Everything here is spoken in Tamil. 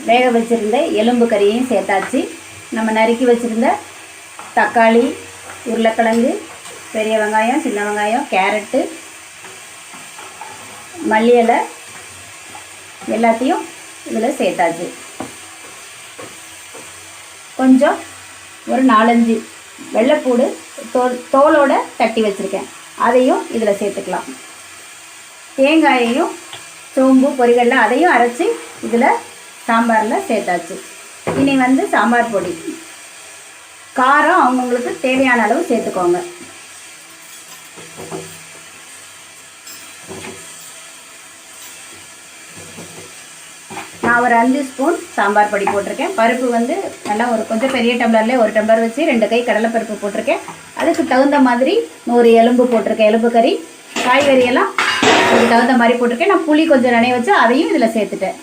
வேக வச்சுருந்த எலும்பு கறியையும் சேர்த்தாச்சு. நம்ம நறுக்கி வச்சுருந்த தக்காளி, உருளைக்கிழங்கு, பெரிய வெங்காயம், சின்ன வெங்காயம், கேரட்டு, மல்லி இலை எல்லாத்தையும் இதில் சேர்த்தாச்சு. கொஞ்சம் ஒரு 4-5 வெள்ளைப்பூடு தோலோட தட்டி வச்சுருக்கேன், அதையும் இதில் சேர்த்துக்கலாம். தேங்காயையும் சோம்பு பொரிகடலை அதையும் அரைச்சி இதில் சாம்பாரில் சேர்த்தாச்சு. இனி சாம்பார் பொடி, காரம் அவங்கவுங்களுக்கு தேவையான அளவு சேர்த்துக்கோங்க. நான் ஒரு 5 ஸ்பூன் சாம்பார் பொடி போட்டிருக்கேன். பருப்பு நல்லா ஒரு கொஞ்சம் பெரிய டம்ளர்லேயே 1 டம்ளர் வச்சு 2 கை கடலைப்பருப்பு போட்டிருக்கேன். அதுக்கு தகுந்த மாதிரி 100 எலும்பு போட்டிருக்கேன், எலும்பு கறி. காய்கறியெல்லாம் அதுக்கு தகுந்த மாதிரி போட்டிருக்கேன். நான் புளி கொஞ்சம் நனைய வச்சு அதையும் இதில் சேர்த்துட்டேன்.